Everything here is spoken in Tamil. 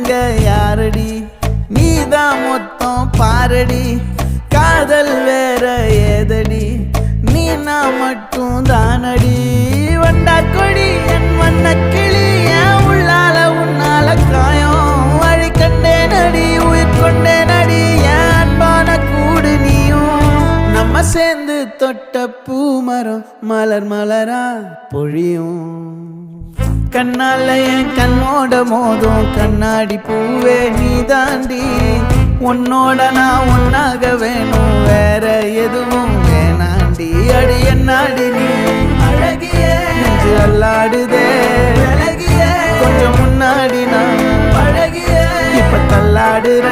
இங்க யாரடி நீதான் மொத்தம் பாரடி காதல் வேற ஏதடி நீ நான் மட்டும் தானடி வண்டா கொடி என் வண்ண கிளி என் உள்ளால உன்னால காயம் வழி கண்டே நடி உயிர் கொண்டே நடி என் அன்பான கூடு நீயும் நம்ம சேர்ந்து தொட்ட பூமரம் மலர் மலரா பொழியும் கண்ணால என் கண்ணோட மோதும் கண்ணாடி பூவே நீ தாண்டி உன்னோட நான் ஒன்னாக வேணும் வேற எதுவும் வேணாண்டி அடி என்னாடி நீ அழகிய நெஞ்சு அல்லாடுதே அழகிய கொஞ்சம் முன்னாடி நான் அழகிய இப்ப தள்ளாடுற